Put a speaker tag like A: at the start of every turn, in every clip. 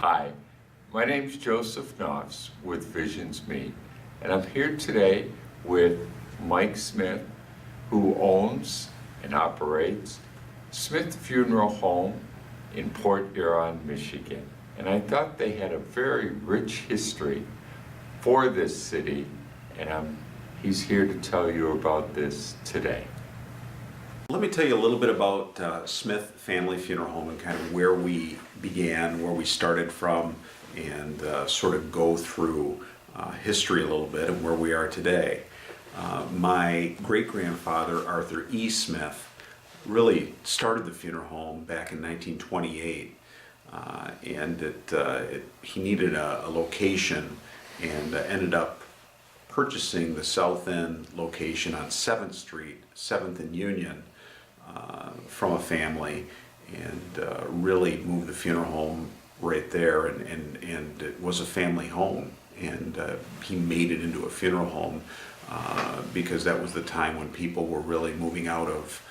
A: Hi, my name's Joseph Knopfs with Visions Meet, and I'm here today with Mike Smith, who owns and operates Smith Funeral Home in Port Huron, Michigan. And I thought they had a very rich history for this city, and he's here to tell you about this today.
B: Let me tell you a little bit about Smith Family Funeral Home and kind of where we began, where we started from, and sort of go through history a little bit and where we are today. My great-grandfather, Arthur E. Smith, really started the funeral home back in 1928, and he needed a location and ended up purchasing the South End location on 7th Street, 7th and Union, from a family, and really moved the funeral home right there, and it was a family home, and he made it into a funeral home because that was the time when people were really moving out of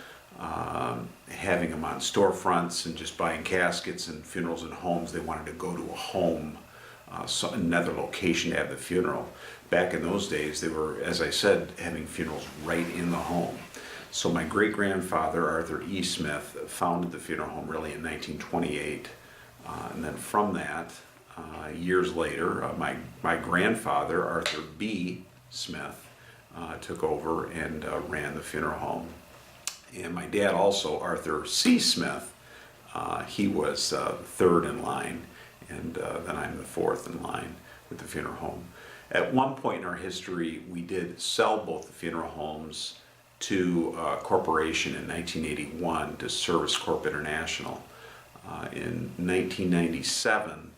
B: having them on storefronts and just buying caskets and funerals and homes. They wanted to go to a home, another location to have the funeral. Back in those days, they were, as I said, having funerals right in the home. So my great-grandfather, Arthur E. Smith, founded the funeral home really in 1928. And then from that, years later, my grandfather, Arthur B. Smith, took over and ran the funeral home. And my dad also, Arthur C. Smith, he was third in line, and then I'm the fourth in line with the funeral home. At one point in our history, we did sell both the funeral homes to a corporation in 1981, to Service Corp International. In 1997,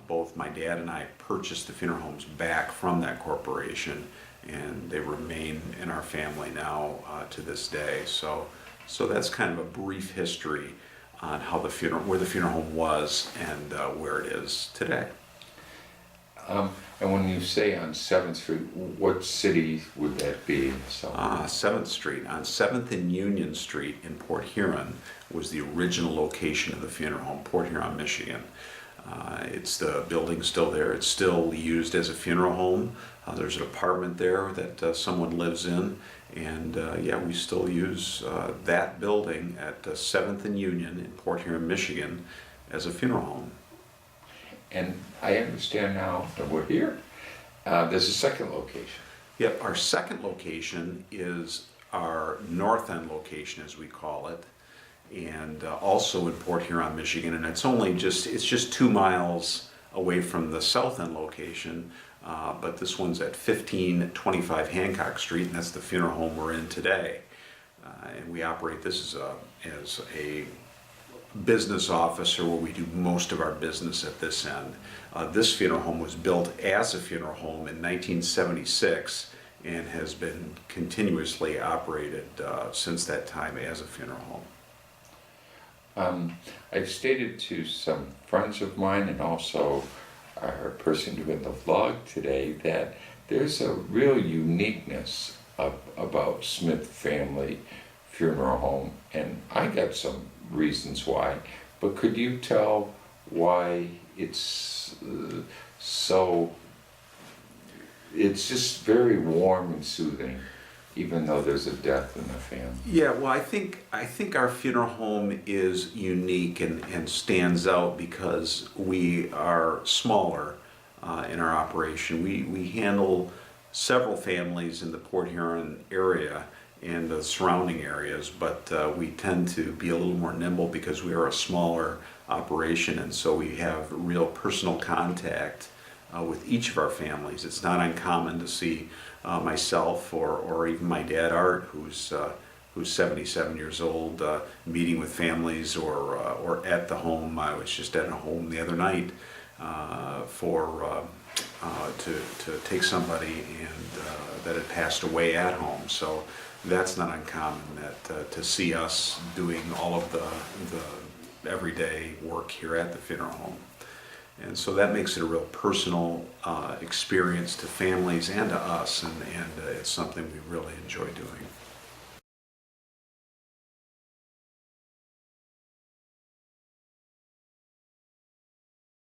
B: both my dad and I purchased the funeral homes back from that corporation, and they remain in our family now to this day. So that's kind of a brief history on how where the funeral home was and where it is today.
A: And when you say on 7th Street, what city would that be?
B: 7th Street. On 7th and Union Street in Port Huron was the original location of the funeral home, Port Huron, Michigan. It's the building still there. It's still used as a funeral home. There's an apartment there that someone lives in. And yeah, we still use that building at 7th and Union in Port Huron, Michigan as a funeral home.
A: And I understand now that we're here. There's a second location.
B: Yep, our second location is our North End location, as we call it, and also in Port Huron, Michigan. And it's just 2 miles away from the South End location, but this one's at 1525 Hancock Street, and that's the funeral home we're in today. And we operate this as a business office, or where we do most of our business at this end. This funeral home was built as a funeral home in 1976 and has been continuously operated since that time as a funeral home.
A: I've stated to some friends of mine and also our person doing the vlog today that there's a real uniqueness about Smith Family Funeral Home, and I got some reasons why, but could you tell why it's it's just very warm and soothing, even though there's a death in the family?
B: Yeah, well, I think our funeral home is unique and stands out because we are smaller in our operation. We handle several families in the Port Huron area and the surrounding areas, but we tend to be a little more nimble because we are a smaller operation, and so we have real personal contact with each of our families. It's not uncommon to see myself or even my dad Art, who's 77 years old, meeting with families or at the home. I was just at a home the other night to take somebody that had passed away at home. So that's not uncommon to see us doing all of the everyday work here at the funeral home. And so that makes it a real personal experience to families and to us, and it's something we really enjoy doing.